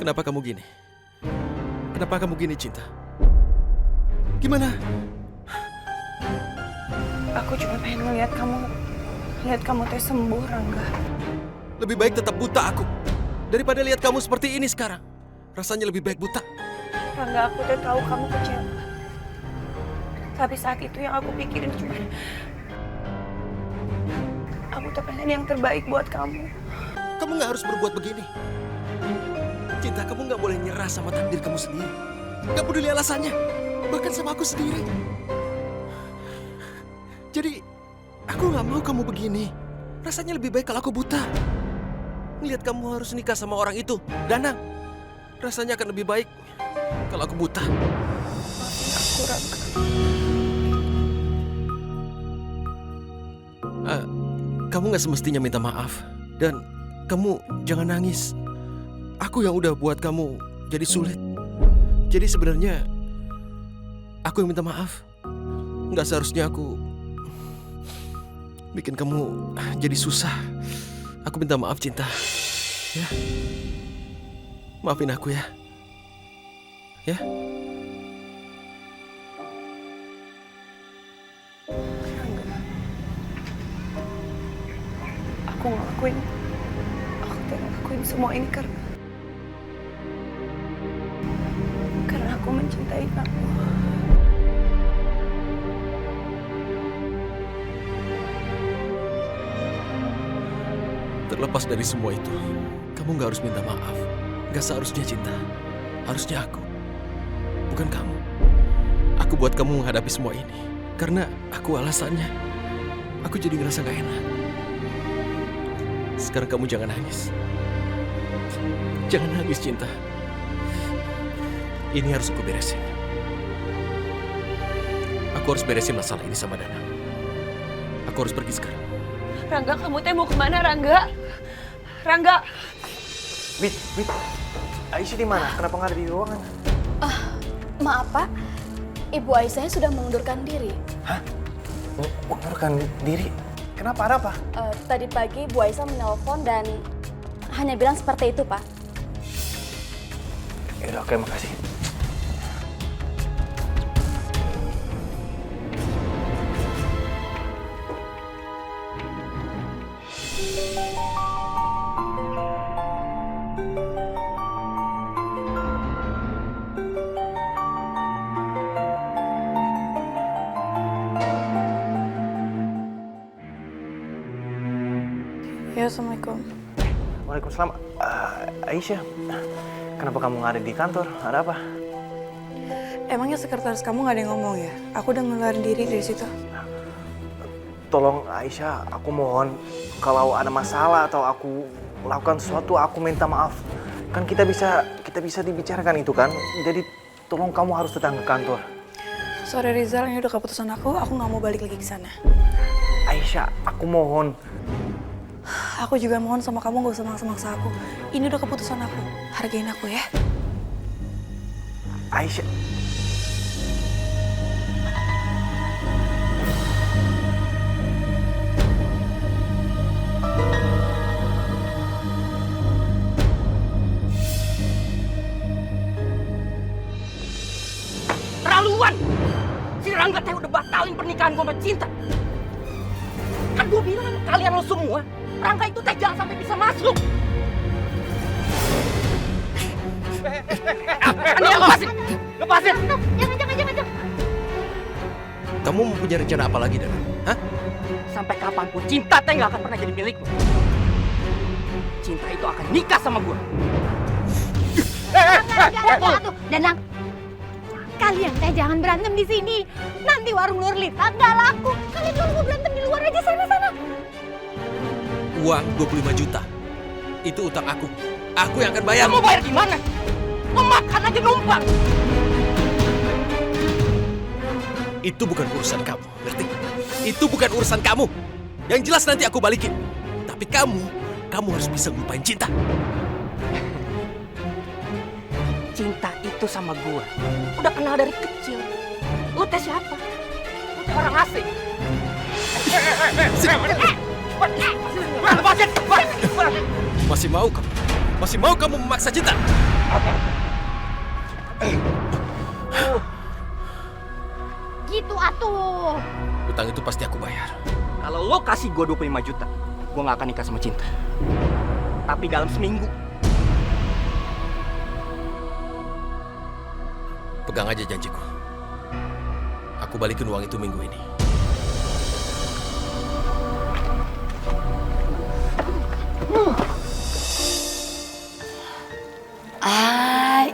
Kenapa kamu gini? Kenapa kamu gini, Cinta? Gimana? Aku cuma pengen ngeliat kamu teh sembuh, Rangga. Lebih baik tetap buta aku daripada lihat kamu seperti ini sekarang. Rasanya lebih baik buta. Rangga, aku udah tahu kamu kecewa. Tapi saat itu yang aku pikirin cuma aku tuh pengen yang terbaik buat kamu. Kamu nggak harus berbuat begini. Cinta, kamu nggak boleh nyerah sama takdir kamu sendiri. Nggak peduli alasannya, bahkan sama aku sendiri. Jadi, aku nggak mau kamu begini. Rasanya lebih baik kalau aku buta. Ngelihat kamu harus nikah sama orang itu, Danang. Rasanya akan lebih baik kalau aku buta. Maafin aku, Rangga. Kamu nggak semestinya minta maaf. Dan kamu jangan nangis. Aku yang udah buat kamu jadi sulit. Jadi sebenarnya aku yang minta maaf. Nggak seharusnya aku bikin kamu jadi susah. Aku minta maaf, Cinta. Ya, maafin aku ya. Ya. Aku ngelakuin semua ini karena aku mencintai kamu. Terlepas dari semua itu, kamu nggak harus minta maaf. Nggak seharusnya, Cinta. Harusnya aku, bukan kamu. Aku buat kamu menghadapi semua ini karena aku alasannya. Aku jadi ngerasa gak enak. Sekarang kamu jangan nangis. Jangan nangis, Cinta. Ini harus aku beresin. Aku harus beresin masalah ini sama Dana. Aku harus pergi sekarang. Rangga, kamu teh mau kemana, Rangga? Rangga! Wit, Aisyah di mana? Kenapa nggak ada di ruangan? Maaf Pak, Ibu Aisyah sudah mengundurkan diri. Hah? Mengundurkan diri? Kenapa? Ada apa? Tadi pagi Bu Aisyah menelpon dan hanya bilang seperti itu Pak. Yaudah, oke, makasih. Ya, Assalamualaikum. Waalaikumsalam. Aisyah, kenapa kamu nggak ada di kantor? Ada apa? Emangnya sekretaris kamu nggak ada yang ngomong ya? Aku udah ngeluarin diri dari situ. Tolong Aisyah, aku mohon kalau ada masalah atau aku melakukan sesuatu, aku minta maaf. Kan kita bisa dibicarakan itu kan. Jadi tolong kamu harus datang ke kantor. Sorry Rizal, ini udah keputusan aku nggak mau balik lagi ke sana. Aisyah, aku mohon. Aku juga mohon sama kamu gak usah maksa-maksa aku. Ini udah keputusan aku. Hargain aku ya. Aisyah. Terlaluan! Si Rangga teh udah batalin pernikahan gue sama Cinta. Kan gue bilang kalian lo semua, Rangga itu teh jangan sampai bisa masuk. Ini lepasin! Lepasin! Jangan. Kamu mempunyai rencana apa lagi, Dana? Hah? Sampai kapanpun Cinta teh nggak akan pernah jadi milikmu. Cinta itu akan nikah sama gue. Aduh, Danang. Kalian teh jangan berantem di sini. Nanti warung Nur Lita nggak laku. Kalian kalau mau berantem di luar aja sana. Uang 25 juta. Itu utang aku. Aku yang akan bayar. Kamu bayar gimana? Lo makan aja numpang. Itu bukan urusan kamu, ngerti? Itu bukan urusan kamu. Yang jelas nanti aku balikin. Tapi kamu harus bisa ngelupain Cinta. Cinta itu sama gue udah kenal dari kecil. Lu teh siapa? Lu teh orang asing. Masih mau kamu? Masih mau kamu memaksa Cinta? Gitu atuh. Utang itu pasti aku bayar. Kalau lo kasih gue 25 juta, gue gak akan nikah sama Cinta. Tapi dalam seminggu. Pegang aja janjiku. Aku balikin uang itu minggu ini.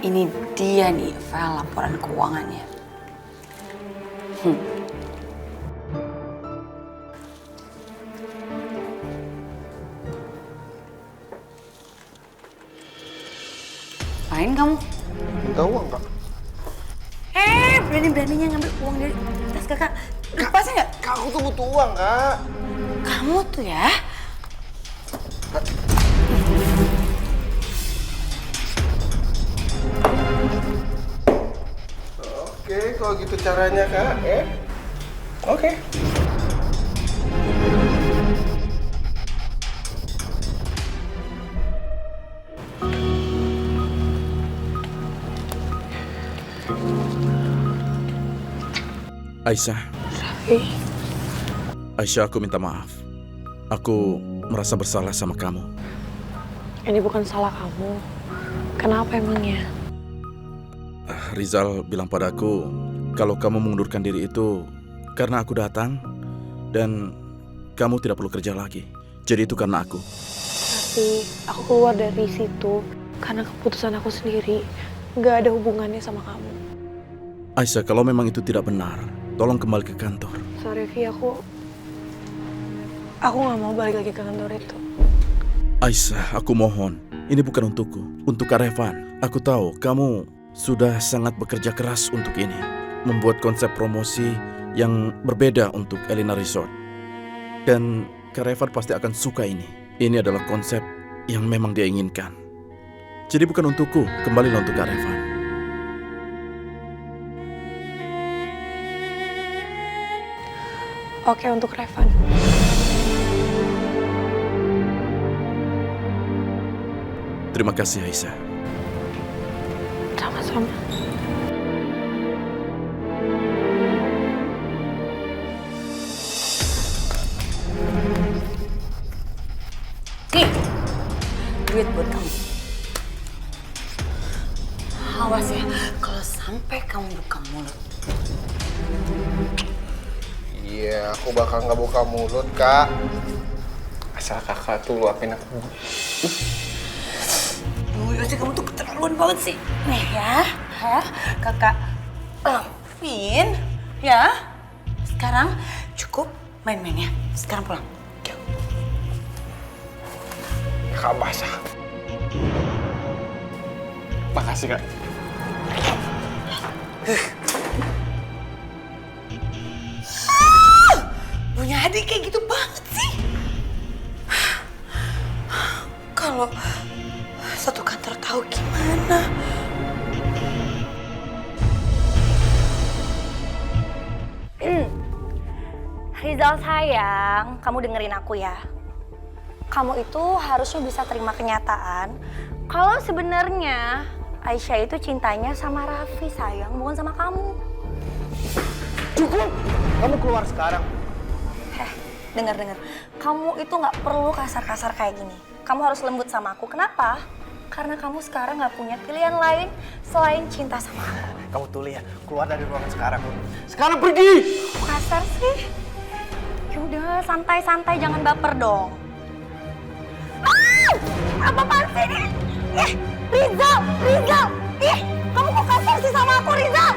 Ini dia nih file laporan keuangannya. Main kamu? Minta uang, Kak. Berani-beraninya ngambil uang dari tas kakak. Lepasin nggak? Kak, aku tuh butuh uang, Kak. Kamu tuh ya. Oke, kalau gitu caranya, Kak. Oke. Aisyah. Aisyah, aku minta maaf. Aku merasa bersalah sama kamu. Ini bukan salah kamu. Kenapa emangnya? Rizal bilang padaku kalau kamu mengundurkan diri itu karena aku datang dan kamu tidak perlu kerja lagi. Jadi itu karena aku. Tapi aku keluar dari situ karena keputusan aku sendiri. Gak ada hubungannya sama kamu. Aisyah, kalau memang itu tidak benar, tolong kembali ke kantor. Sorry Vi, aku gak mau balik lagi ke kantor itu. Aisyah, aku mohon. Ini bukan untukku, untuk Kak Revan. Aku tahu kamu sudah sangat bekerja keras untuk ini. Membuat konsep promosi yang berbeda untuk Elina Resort. Dan Kak Revan pasti akan suka ini. Ini adalah konsep yang memang dia inginkan. Jadi bukan untukku, kembalilah untuk Kak Revan. Oke, untuk Revan. Terima kasih, Aisyah. Sama-sama. Nih, duit buat kamu. Awas ya, kalau sampai kamu buka mulut. Iya, aku bakal nggak buka mulut, Kak. Asal kakak tuh luapin aku. Yossi, kamu tuh keterlaluan banget sih. Nih ya, kakak Alvin, ya. Sekarang cukup main-mainnya. Sekarang pulang. Yuk. Kak basah. Makasih, Kak. Punya adik kayak gitu banget sih. Kalau satu kantor tahu gimana? Rizal sayang, kamu dengerin aku ya. Kamu itu harusnya bisa terima kenyataan kalau sebenarnya Aisyah itu cintanya sama Raffi sayang, bukan sama kamu. Cukup! Kamu keluar sekarang. Dengar. Kamu itu nggak perlu kasar-kasar kayak gini. Kamu harus lembut sama aku. Kenapa? Karena kamu sekarang nggak punya pilihan lain selain cinta sama aku. Kamu tuh lihat, keluar dari ruangan sekarang. Sekarang pergi! Kok kasar sih? Yaudah, santai-santai, jangan baper dong. Apa-apaan sih ini? Rizal! Ih, kamu kok kasar sih sama aku, Rizal?